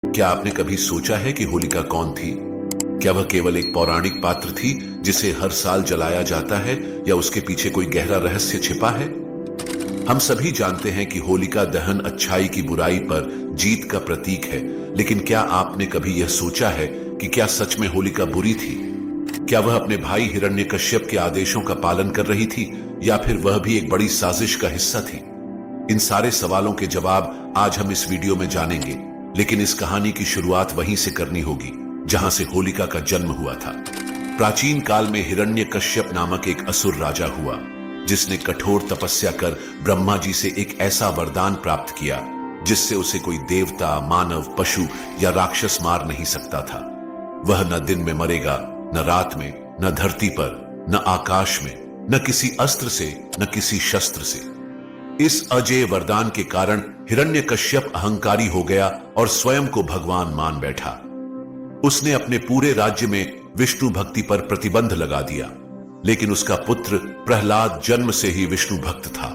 क्या आपने कभी सोचा है कि होलिका कौन थी? क्या वह केवल एक पौराणिक पात्र थी जिसे हर साल जलाया जाता है, या उसके पीछे कोई गहरा रहस्य छिपा है? हम सभी जानते हैं कि होलिका दहन अच्छाई की बुराई पर जीत का प्रतीक है, लेकिन क्या आपने कभी यह सोचा है कि क्या सच में होलिका बुरी थी? क्या वह अपने भाई हिरण्यकश्यप के आदेशों का पालन कर रही थी, या फिर वह भी एक बड़ी साजिश का हिस्सा थी? इन सारे सवालों के जवाब आज हम इस वीडियो में जानेंगे, लेकिन इस कहानी की शुरुआत वहीं से करनी होगी जहां से होलिका का जन्म हुआ था। प्राचीन काल में हिरण्यकश्यप नामक एक असुर राजा हुआ, जिसने कठोर तपस्या कर ब्रह्मा जी से एक ऐसा वरदान प्राप्त किया जिससे उसे कोई देवता, मानव, पशु या राक्षस मार नहीं सकता था। वह न दिन में मरेगा, न रात में, न धरती पर, न आकाश में, न किसी अस्त्र से, न किसी शस्त्र से। इस अजेय वरदान के कारण हिरण्यकश्यप अहंकारी हो गया और स्वयं को भगवान मान बैठा। उसने अपने पूरे राज्य में विष्णु भक्ति पर प्रतिबंध लगा दिया, लेकिन उसका पुत्र प्रहलाद जन्म से ही विष्णु भक्त था।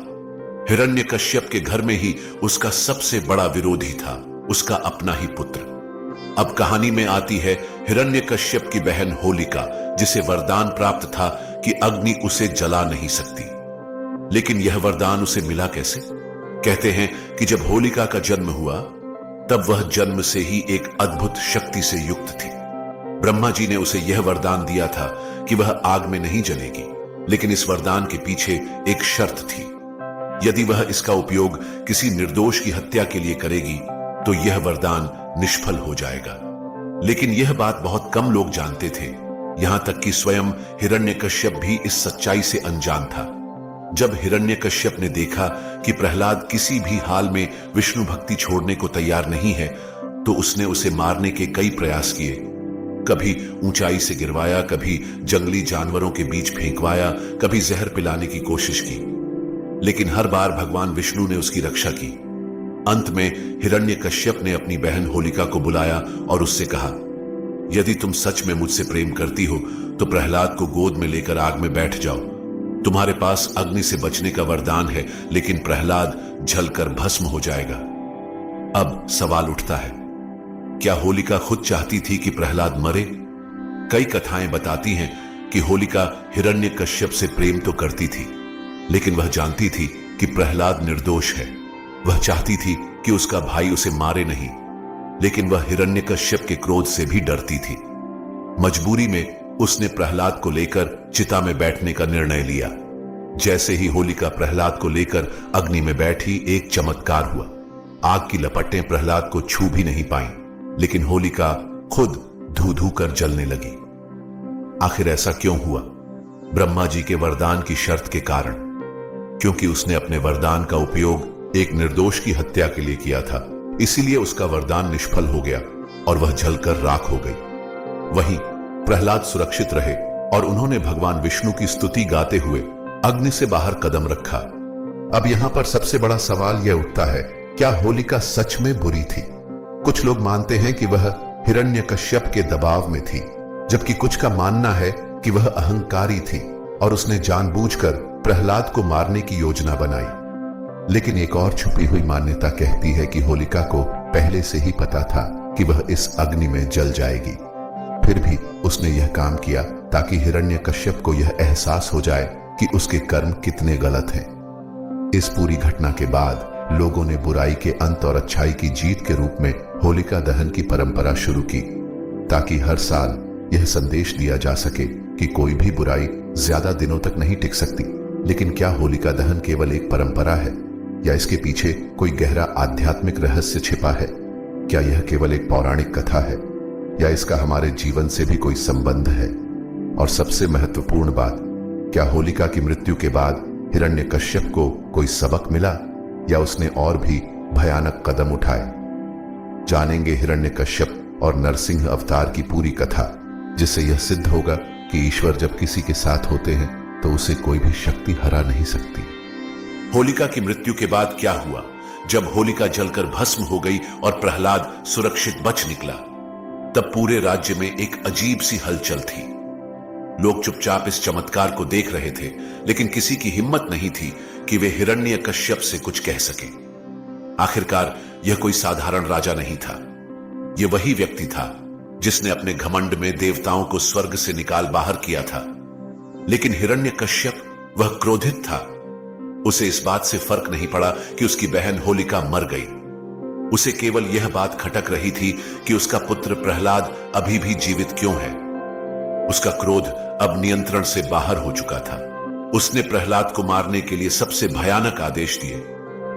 हिरण्यकश्यप के घर में ही उसका सबसे बड़ा विरोधी था उसका अपना ही पुत्र। अब कहानी में आती है हिरण्यकश्यप की बहन होलिका, जिसे वरदान प्राप्त था कि अग्नि उसे जला नहीं सकती। लेकिन यह वरदान उसे मिला कैसे? कहते हैं कि जब होलिका का जन्म हुआ, तब वह जन्म से ही एक अद्भुत शक्ति से युक्त थी। ब्रह्मा जी ने उसे यह वरदान दिया था कि वह आग में नहीं जलेगी, लेकिन इस वरदान के पीछे एक शर्त थी। यदि वह इसका उपयोग किसी निर्दोष की हत्या के लिए करेगी, तो यह वरदान निष्फल हो जाएगा। लेकिन यह बात बहुत कम लोग जानते थे, यहां तक कि स्वयं हिरण्यकश्यप भी इस सच्चाई से अनजान था। जब हिरण्यकश्यप ने देखा कि प्रहलाद किसी भी हाल में विष्णु भक्ति छोड़ने को तैयार नहीं है, तो उसने उसे मारने के कई प्रयास किए। कभी ऊंचाई से गिरवाया, कभी जंगली जानवरों के बीच फेंकवाया, कभी जहर पिलाने की कोशिश की, लेकिन हर बार भगवान विष्णु ने उसकी रक्षा की। अंत में हिरण्यकश्यप ने अपनी बहन होलिका को बुलाया और उससे कहा, यदि तुम सच में मुझसे प्रेम करती हो तो प्रहलाद को गोद में लेकर आग में बैठ जाओ। तुम्हारे पास अग्नि से बचने का वरदान है, लेकिन प्रहलाद जलकर भस्म हो जाएगा। अब सवाल उठता है, क्या होलिका खुद चाहती थी कि प्रहलाद मरे? कई कथाएं बताती हैं कि होलिका हिरण्यकश्यप से प्रेम तो करती थी, लेकिन वह जानती थी कि प्रहलाद निर्दोष है। वह चाहती थी कि उसका भाई उसे मारे नहीं, लेकिन वह हिरण्यकश्यप के क्रोध से भी डरती थी। मजबूरी में उसने प्रहलाद को लेकर चिता में बैठने का निर्णय लिया। जैसे ही होलिका प्रहलाद को लेकर अग्नि में बैठी, एक चमत्कार हुआ। आग की लपटें प्रहलाद को छू भी नहीं पाईं, लेकिन होलिका खुद धू धू कर जलने लगी। आखिर ऐसा क्यों हुआ? ब्रह्मा जी के वरदान की शर्त के कारण, क्योंकि उसने अपने वरदान का उपयोग एक निर्दोष की हत्या के लिए किया था, इसीलिए उसका वरदान निष्फल हो गया और वह जलकर राख हो गई। वहीं प्रहलाद सुरक्षित रहे और उन्होंने भगवान विष्णु की स्तुति गाते हुए अग्नि से बाहर कदम रखा। अब यहां पर सबसे बड़ा सवाल यह उठता है, क्या होलिका सच में बुरी थी? कुछ लोग मानते हैं कि वह हिरण्यकश्यप के दबाव में थी, जबकि कुछ का मानना है कि वह अहंकारी थी और उसने जानबूझकर प्रहलाद को मारने की योजना बनाई। लेकिन एक और छुपी हुई मान्यता कहती है कि होलिका को पहले से ही पता था कि वह इस अग्नि में जल जाएगी, फिर भी उसने यह काम किया ताकि हिरण्यकश्यप को यह एहसास हो जाए कि उसके कर्म कितने गलत हैं। इस पूरी घटना के बाद लोगों ने बुराई के अंत और अच्छाई की जीत के रूप में होलिका दहन की परंपरा शुरू की, ताकि हर साल यह संदेश दिया जा सके कि कोई भी बुराई ज्यादा दिनों तक नहीं टिक सकती। लेकिन क्या होलिका दहन केवल एक परंपरा है, या इसके पीछे कोई गहरा आध्यात्मिक रहस्य छिपा है? क्या यह केवल एक पौराणिक कथा है, या इसका हमारे जीवन से भी कोई संबंध है? और सबसे महत्वपूर्ण बात, क्या होलिका की मृत्यु के बाद हिरण्यकश्यप को कोई सबक मिला, या उसने और भी भयानक कदम उठाए? जानेंगे हिरण्यकश्यप और नरसिंह अवतार की पूरी कथा, जिससे यह सिद्ध होगा कि ईश्वर जब किसी के साथ होते हैं तो उसे कोई भी शक्ति हरा नहीं सकती। होलिका की मृत्यु के बाद क्या हुआ? जब होलिका जलकर भस्म हो गई और प्रहलाद सुरक्षित बच निकला, तब पूरे राज्य में एक अजीब सी हलचल थी। लोग चुपचाप इस चमत्कार को देख रहे थे, लेकिन किसी की हिम्मत नहीं थी कि वे हिरण्यकश्यप से कुछ कह सके। आखिरकार यह कोई साधारण राजा नहीं था। ये वही व्यक्ति था जिसने अपने घमंड में देवताओं को स्वर्ग से निकाल बाहर किया था। लेकिन हिरण्यकश्यप वह क्रोधित था। उसे इस बात से फर्क नहीं पड़ा कि उसकी बहन होलिका मर गई। उसे केवल यह बात खटक रही थी कि उसका पुत्र प्रहलाद अभी भी जीवित क्यों है। उसका क्रोध अब नियंत्रण से बाहर हो चुका था। उसने प्रहलाद को मारने के लिए सबसे भयानक आदेश दिए।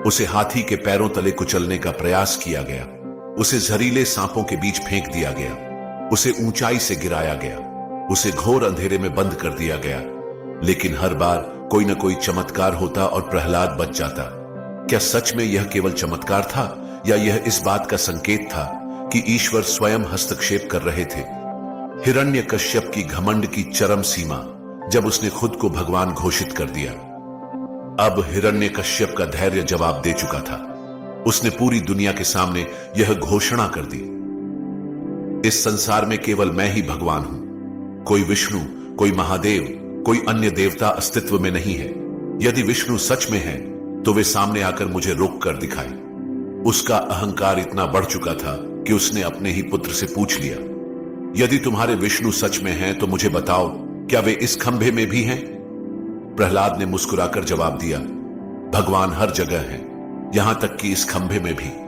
उसे हाथी के पैरों तले कुचलने का प्रयास किया गया। उसे जहरीले सांपों के बीच फेंक दिया गया। उसे ऊंचाई से गिराया गया। उसे घोर अंधेरे में बंद कर दिया गया। लेकिन हर बार कोई न कोई चमत्कार होता और प्रहलाद बच जाता। क्या सच में यह केवल चमत्कार था या यह इस बात का संकेत था कि ईश्वर स्वयं हस्तक्षेप कर रहे थे? हिरण्यकश्यप की घमंड की चरम सीमा जब उसने खुद को भगवान घोषित कर दिया। अब हिरण्यकश्यप का धैर्य जवाब दे चुका था। उसने पूरी दुनिया के सामने यह घोषणा कर दी, इस संसार में केवल मैं ही भगवान हूं। कोई विष्णु, कोई महादेव, कोई अन्य देवता अस्तित्व में नहीं है। यदि विष्णु सच में है तो वे सामने आकर मुझे रोक कर दिखाए। उसका अहंकार इतना बढ़ चुका था कि उसने अपने ही पुत्र से पूछ लिया, यदि तुम्हारे विष्णु सच में हैं तो मुझे बताओ, क्या वे इस खंभे में भी हैं? प्रहलाद ने मुस्कुराकर जवाब दिया, भगवान हर जगह है, यहां तक कि इस खंभे में भी।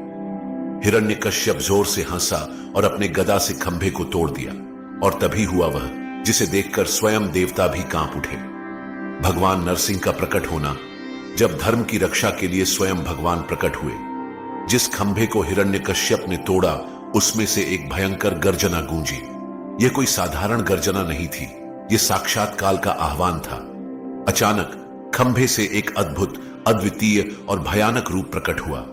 हिरण्यकश्यप जोर से हंसा और अपने गदा से खंभे को तोड़ दिया। और तभी हुआ वह जिसे देखकर स्वयं देवता भी कांप उठे। भगवान नरसिंह का प्रकट होना। जब धर्म की रक्षा के लिए स्वयं भगवान प्रकट हुए। जिस खंभे को हिरण्यकश्यप ने तोड़ा उसमें से एक भयंकर गर्जना गूंजी। यह कोई साधारण गर्जना नहीं थी, यह साक्षात काल का आह्वान था। अचानक खंभे से एक अद्भुत, अद्वितीय और भयानक रूप प्रकट हुआ।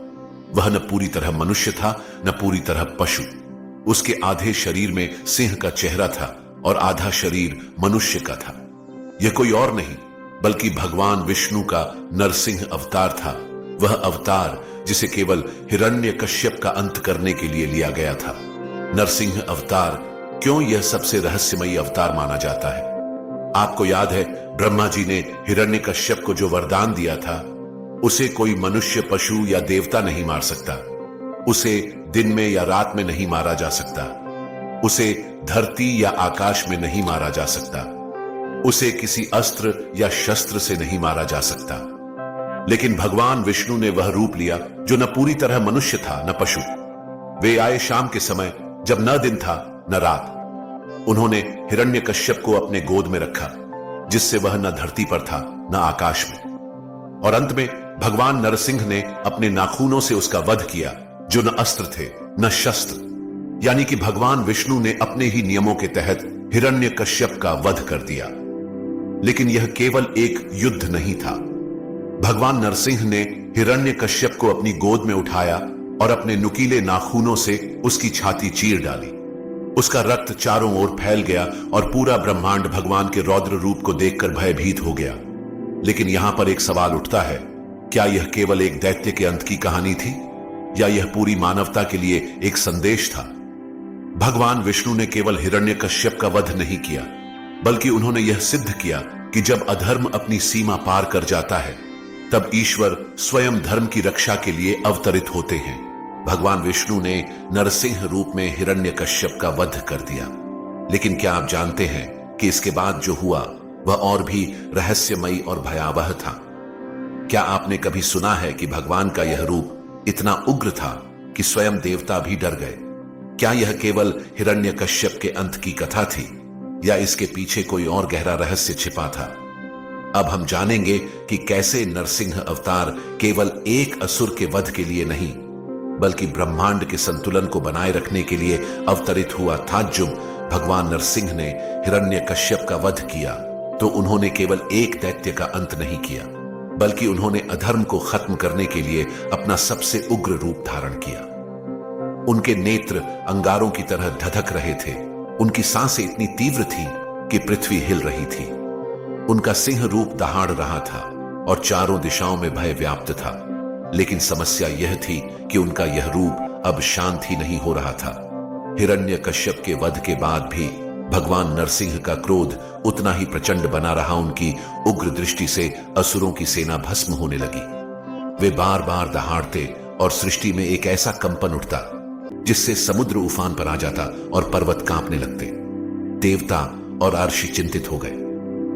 वह न पूरी तरह मनुष्य था न पूरी तरह पशु। उसके आधे शरीर में सिंह का चेहरा था और आधा शरीर मनुष्य का था। यह कोई और नहीं बल्कि भगवान विष्णु का नरसिंह अवतार था। वह अवतार जिसे केवल हिरण्यकश्यप का अंत करने के लिए लिया गया था। नरसिंह अवतार क्यों यह सबसे रहस्यमयी अवतार माना जाता है? आपको याद है, ब्रह्मा जी ने हिरण्यकश्यप को जो वरदान दिया था, उसे कोई मनुष्य, पशु या देवता नहीं मार सकता। उसे दिन में या रात में नहीं मारा जा सकता। उसे धरती या आकाश में नहीं मारा जा सकता। उसे किसी अस्त्र या शस्त्र से नहीं मारा जा सकता। लेकिन भगवान विष्णु ने वह रूप लिया जो न पूरी तरह मनुष्य था न पशु। वे आए शाम के समय, जब न दिन था न रात। उन्होंने हिरण्यकश्यप को अपने गोद में रखा, जिससे वह न धरती पर था न आकाश में। और अंत में भगवान नरसिंह ने अपने नाखूनों से उसका वध किया, जो न अस्त्र थे न शस्त्र। यानी कि भगवान विष्णु ने अपने ही नियमों के तहत हिरण्यकश्यप का वध कर दिया। लेकिन यह केवल एक युद्ध नहीं था। भगवान नरसिंह ने हिरण्यकश्यप को अपनी गोद में उठाया और अपने नुकीले नाखूनों से उसकी छाती चीर डाली। उसका रक्त चारों ओर फैल गया और पूरा ब्रह्मांड भगवान के रौद्र रूप को देखकर भयभीत हो गया। लेकिन यहां पर एक सवाल उठता है, क्या यह केवल एक दैत्य के अंत की कहानी थी या यह पूरी मानवता के लिए एक संदेश था? भगवान विष्णु ने केवल हिरण्यकश्यप का वध नहीं किया, बल्कि उन्होंने यह सिद्ध किया कि जब अधर्म अपनी सीमा पार कर जाता है, तब ईश्वर स्वयं धर्म की रक्षा के लिए अवतरित होते हैं। भगवान विष्णु ने नरसिंह रूप में हिरण्यकश्यप का वध कर दिया। लेकिन क्या आप जानते हैं कि इसके बाद जो हुआ वह और भी रहस्यमयी और भयावह था? क्या आपने कभी सुना है कि भगवान का यह रूप इतना उग्र था कि स्वयं देवता भी डर गए? क्या यह केवल हिरण्यकश्यप के अंत की कथा थी या इसके पीछे कोई और गहरा रहस्य छिपा था? अब हम जानेंगे कि कैसे नरसिंह अवतार केवल एक असुर के वध के लिए नहीं, बल्कि ब्रह्मांड के संतुलन को बनाए रखने के लिए अवतरित हुआ था। जब भगवान नरसिंह ने हिरण्यकश्यप का वध किया तो उन्होंने केवल एक दैत्य का अंत नहीं किया, बल्कि उन्होंने अधर्म को खत्म करने के लिए अपना सबसे उग्र रूप धारण किया। उनके नेत्र अंगारों की तरह धधक रहे थे। उनकी सांसें इतनी तीव्र थी कि पृथ्वी हिल रही थी। उनका सिंह रूप दहाड़ रहा था और चारों दिशाओं में भय व्याप्त था। लेकिन समस्या यह थी कि उनका यह रूप अब शांत ही नहीं हो रहा था। हिरण्यकश्यप के वध के बाद भी भगवान नरसिंह का क्रोध उतना ही प्रचंड बना रहा। उनकी उग्र दृष्टि से असुरों की सेना भस्म होने लगी। वे बार बार दहाड़ते और सृष्टि में एक ऐसा कंपन उठता जिससे समुद्र उफान पर आ जाता और पर्वत कांपने लगते। देवता और अर्शी चिंतित हो गए।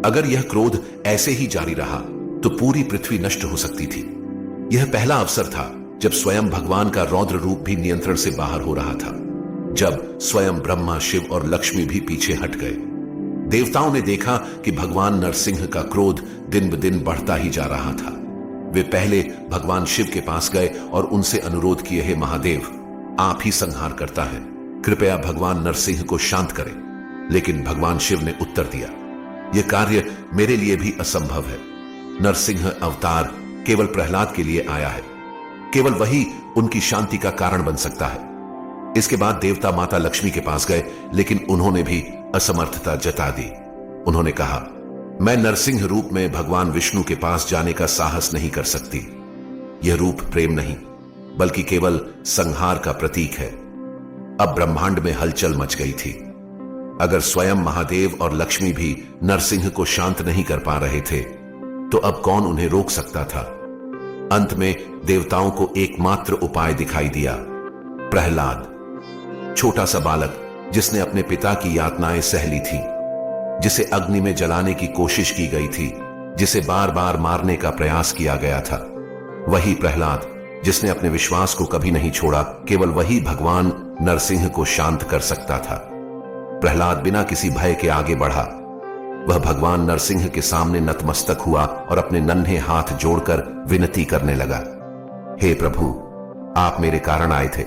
अगर यह क्रोध ऐसे ही जारी रहा तो पूरी पृथ्वी नष्ट हो सकती थी। यह पहला अवसर था जब स्वयं भगवान का रौद्र रूप भी नियंत्रण से बाहर हो रहा था, जब स्वयं ब्रह्मा, शिव और लक्ष्मी भी पीछे हट गए। देवताओं ने देखा कि भगवान नरसिंह का क्रोध दिन ब दिन बढ़ता ही जा रहा था। वे पहले भगवान शिव के पास गए और उनसे अनुरोध किए, हे महादेव, आप ही संहार करता है, कृपया भगवान नरसिंह को शांत करें। लेकिन भगवान शिव ने उत्तर दिया, यह कार्य मेरे लिए भी असंभव है। नरसिंह अवतार केवल प्रहलाद के लिए आया है, केवल वही उनकी शांति का कारण बन सकता है। इसके बाद देवता माता लक्ष्मी के पास गए, लेकिन उन्होंने भी असमर्थता जता दी। उन्होंने कहा, मैं नरसिंह रूप में भगवान विष्णु के पास जाने का साहस नहीं कर सकती। यह रूप प्रेम नहीं बल्कि केवल संहार का प्रतीक है। अब ब्रह्मांड में हलचल मच गई थी। अगर स्वयं महादेव और लक्ष्मी भी नरसिंह को शांत नहीं कर पा रहे थे तो अब कौन उन्हें रोक सकता था। अंत में देवताओं को एकमात्र उपाय दिखाई दिया, प्रहलाद, छोटा सा बालक जिसने अपने पिता की यातनाएं सह ली थी, जिसे अग्नि में जलाने की कोशिश की गई थी, जिसे बार बार मारने का प्रयास किया गया था। वही प्रहलाद जिसने अपने विश्वास को कभी नहीं छोड़ा, केवल वही भगवान नरसिंह को शांत कर सकता था। प्रहलाद बिना किसी भय के आगे बढ़ा। वह भगवान नरसिंह के सामने नतमस्तक हुआ और अपने नन्हे हाथ जोड़कर विनती करने लगा, हे प्रभु, आप मेरे कारण आए थे,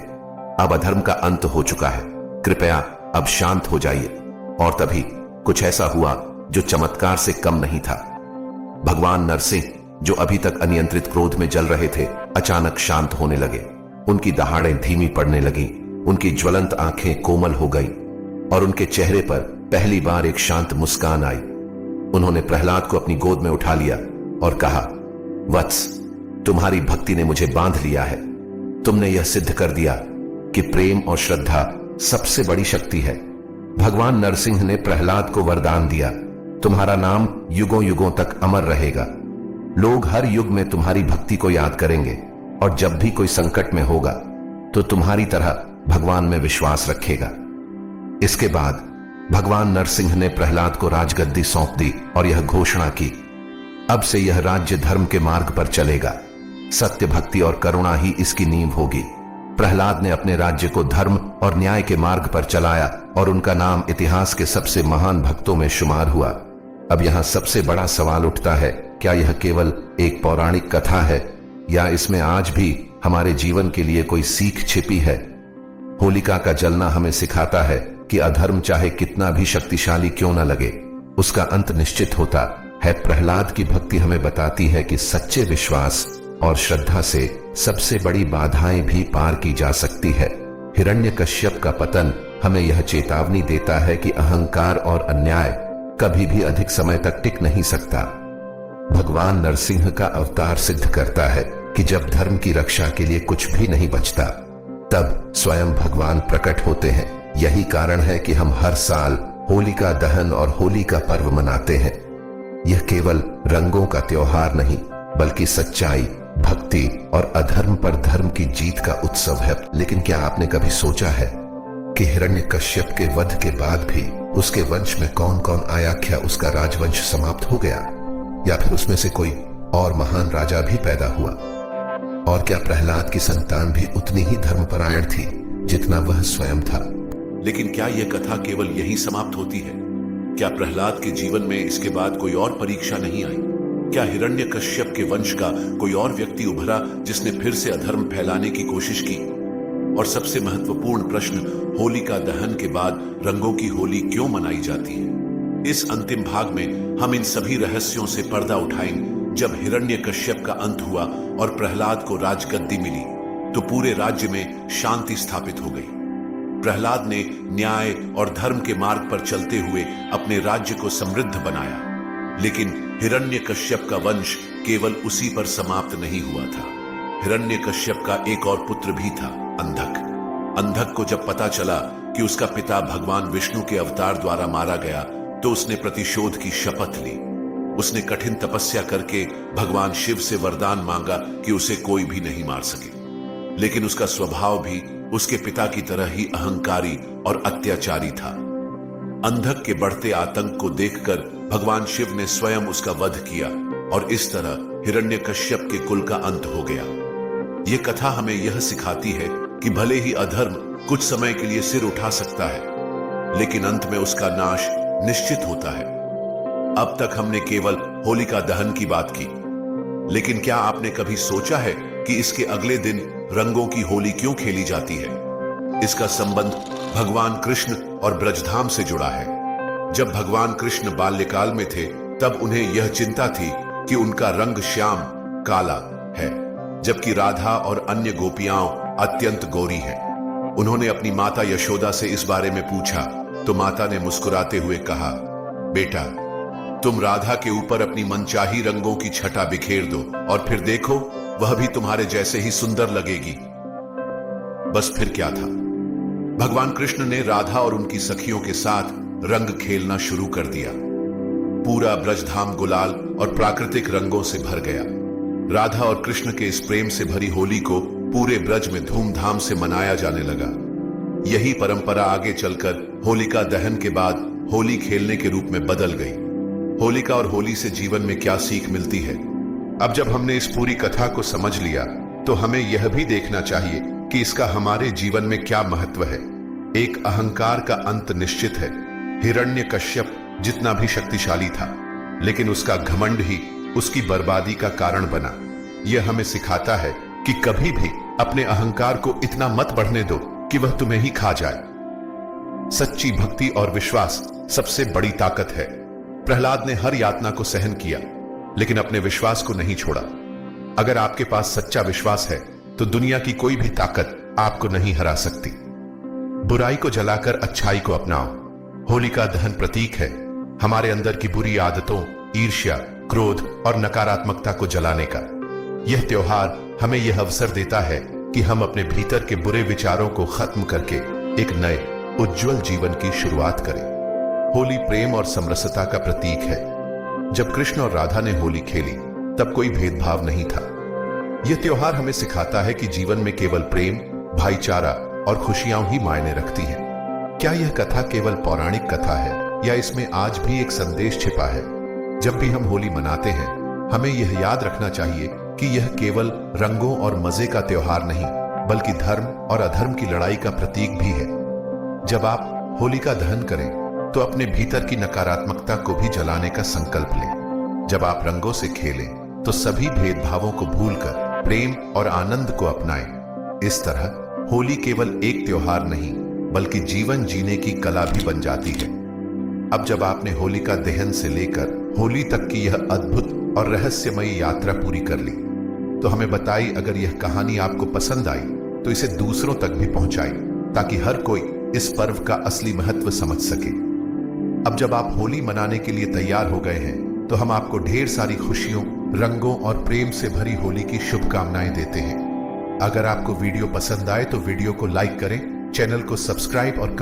अब अधर्म का अंत हो चुका है, कृपया अब शांत हो जाइए। और तभी कुछ ऐसा हुआ जो चमत्कार से कम नहीं था। भगवान नरसिंह, जो अभी तक अनियंत्रित क्रोध में जल रहे थे, अचानक शांत होने लगे। उनकी दहाड़ें धीमी पड़ने लगी, उनकी ज्वलंत आंखें कोमल हो गई और उनके चेहरे पर पहली बार एक शांत मुस्कान आई। उन्होंने प्रहलाद को अपनी गोद में उठा लिया और कहा, वत्स, तुम्हारी भक्ति ने मुझे बांध लिया है। तुमने यह सिद्ध कर दिया कि प्रेम और श्रद्धा सबसे बड़ी शक्ति है। भगवान नरसिंह ने प्रहलाद को वरदान दिया, तुम्हारा नाम युगों युगों तक अमर रहेगा। लोग हर युग में तुम्हारी भक्ति को याद करेंगे और जब भी कोई संकट में होगा तो तुम्हारी तरह भगवान में विश्वास रखेगा। इसके बाद भगवान नरसिंह ने प्रहलाद को राजगद्दी सौंप दी और यह घोषणा की, अब से यह राज्य धर्म के मार्ग पर चलेगा। सत्य, भक्ति और करुणा ही इसकी नींव होगी। प्रहलाद ने अपने राज्य को धर्म और न्याय के मार्ग पर चलाया और उनका नाम इतिहास के सबसे महान भक्तों में शुमार हुआ। अब यहां सबसे बड़ा सवाल उठता है, क्या यह केवल एक पौराणिक कथा है या इसमें आज भी हमारे जीवन के लिए कोई सीख छिपी है? होलिका का जलना हमें सिखाता है कि अधर्म चाहे कितना भी शक्तिशाली क्यों न लगे, उसका अंत निश्चित होता है। प्रहलाद की भक्ति हमें बताती है कि सच्चे विश्वास और श्रद्धा से सबसे बड़ी बाधाएं भी पार की जा सकती है। हिरण्यकश्यप का पतन हमें यह चेतावनी देता है कि अहंकार और अन्याय कभी भी अधिक समय तक टिक नहीं सकता। भगवान नरसिंह का अवतार सिद्ध करता है कि जब धर्म की रक्षा के लिए कुछ भी नहीं बचता, तब स्वयं भगवान प्रकट होते हैं। यही कारण है कि हम हर साल होलिका दहन और होली का पर्व मनाते हैं। यह केवल रंगों का त्योहार नहीं बल्कि सच्चाई, भक्ति और अधर्म पर धर्म की जीत का उत्सव है। लेकिन क्या आपने कभी सोचा है कि हिरण्यकश्यप के वध के बाद भी उसके वंश में कौन कौन आया? क्या उसका राजवंश समाप्त हो गया या फिर उसमें से कोई और महान राजा भी पैदा हुआ? और क्या प्रहलाद की संतान भी उतनी ही धर्मपरायण थी जितना वह स्वयं था? लेकिन क्या यह कथा केवल यहीं समाप्त होती है? क्या प्रहलाद के जीवन में इसके बाद कोई और परीक्षा नहीं आई? क्या हिरण्यकश्यप के वंश का कोई और व्यक्ति उभरा जिसने फिर से अधर्म फैलाने की कोशिश की? और सबसे महत्वपूर्ण प्रश्न, होलिका दहन के बाद रंगों की होली क्यों मनाई जाती है? इस अंतिम भाग में हम इन सभी रहस्यों से पर्दा उठाएंगे। जब हिरण्यकश्यप का अंत हुआ और प्रहलाद को राजगद्दी मिली तो पूरे राज्य में शांति स्थापित हो गई। प्रहलाद ने न्याय और धर्म के मार्ग पर चलते हुए अपने राज्य को समृद्ध बनाया। लेकिन हिरण्यकश्यप का वंश केवल उसी पर समाप्त नहीं हुआ था। हिरण्यकश्यप का एक और पुत्र भी था, अंधक। अंधक को जब पता चला कि उसका पिता भगवान विष्णु के अवतार द्वारा मारा गया तो उसने प्रतिशोध की शपथ ली। उसने कठिन तपस्या करके भगवान शिव से वरदान मांगा कि उसे कोई भी नहीं मार सके। लेकिन उसका स्वभाव भी उसके पिता की तरह ही अहंकारी और अत्याचारी था। अंधक के बढ़ते आतंक को देखकर भगवान शिव ने स्वयं उसका वध किया और इस तरह हिरण्यकश्यप के कुल का अंत हो गया। यह कथा हमें यह सिखाती है कि भले ही अधर्म कुछ समय के लिए सिर उठा सकता है, लेकिन अंत में उसका नाश निश्चित होता है। अब तक हमने केवल होलिका दहन की बात की, लेकिन क्या आपने कभी सोचा है कि इसके अगले दिन रंगों की होली क्यों खेली जाती है? इसका संबंध भगवान कृष्ण और ब्रजधाम से जुड़ा है। जब भगवान कृष्ण बाल्यकाल में थे, तब उन्हें यह चिंता थी कि उनका रंग श्याम काला है, जबकि राधा और अन्य गोपियां अत्यंत गोरी हैं। उन्होंने अपनी माता यशोदा से इस बारे में पूछा, तो माता ने मुस्कुराते हुए कहा, बेटा, तुम राधा के ऊपर अपनी मनचाही रंगों की छटा बिखेर दो और फिर देखो, वह भी तुम्हारे जैसे ही सुंदर लगेगी। बस फिर क्या था, भगवान कृष्ण ने राधा और उनकी सखियों के साथ रंग खेलना शुरू कर दिया। पूरा ब्रजधाम गुलाल और प्राकृतिक रंगों से भर गया। राधा और कृष्ण के इस प्रेम से भरी होली को पूरे ब्रज में धूमधाम से मनाया जाने लगा। यही परंपरा आगे चलकर होलिका दहन के बाद होली खेलने के रूप में बदल गई। होलिका और होली से जीवन में क्या सीख मिलती है? अब जब हमने इस पूरी कथा को समझ लिया, तो हमें यह भी देखना चाहिए कि इसका हमारे जीवन में क्या महत्व है। एक अहंकार का अंत निश्चित है। हिरण्यकश्यप जितना भी शक्तिशाली था, लेकिन उसका घमंड ही उसकी बर्बादी का कारण बना। यह हमें सिखाता है कि कभी भी अपने अहंकार को इतना मत बढ़ने दो कि वह तुम्हें ही खा जाए। सच्ची भक्ति और विश्वास सबसे बड़ी ताकत है। प्रहलाद ने हर यातना को सहन किया, लेकिन अपने विश्वास को नहीं छोड़ा। अगर आपके पास सच्चा विश्वास है, तो दुनिया की कोई भी ताकत आपको नहीं हरा सकती। बुराई को जलाकर अच्छाई को अपनाओ। होलिका दहन प्रतीक है हमारे अंदर की बुरी आदतों, ईर्ष्या, क्रोध और नकारात्मकता को जलाने का। यह त्योहार हमें यह अवसर देता है कि हम अपने भीतर के बुरे विचारों को खत्म करके एक नए उज्जवल जीवन की शुरुआत करें। होली प्रेम और समरसता का प्रतीक है। जब कृष्ण और राधा ने होली खेली, तब कोई भेदभाव नहीं था। यह त्योहार हमें सिखाता है कि जीवन में केवल प्रेम, भाईचारा और खुशियां ही मायने रखती हैं। क्या यह कथा केवल पौराणिक कथा है, या इसमें आज भी एक संदेश छिपा है? जब भी हम होली मनाते हैं, हमें यह याद रखना चाहिए कि यह केवल रंगों और मजे का त्योहार नहीं, बल्कि धर्म और अधर्म की लड़ाई का प्रतीक भी है। जब आप होलिका दहन करें, तो अपने भीतर की नकारात्मकता को भी जलाने का संकल्प लें। जब आप रंगों से खेलें, तो सभी भेदभावों को भूलकर प्रेम और आनंद को अपनाएं। इस तरह होली केवल एक त्योहार नहीं, बल्कि जीवन जीने की कला भी बन जाती है। अब जब आपने होलिका दहन से लेकर होली तक की यह अद्भुत और रहस्यमयी यात्रा पूरी कर ली, तो हमें बताइए, अगर यह कहानी आपको पसंद आई, तो इसे दूसरों तक भी पहुंचाई, ताकि हर कोई इस पर्व का असली महत्व समझ सके। अब जब आप होली मनाने के लिए तैयार हो गए हैं, तो हम आपको ढेर सारी खुशियों, रंगों और प्रेम से भरी होली की शुभकामनाएं देते हैं। अगर आपको वीडियो पसंद आए, तो वीडियो को लाइक करें, चैनल को सब्सक्राइब और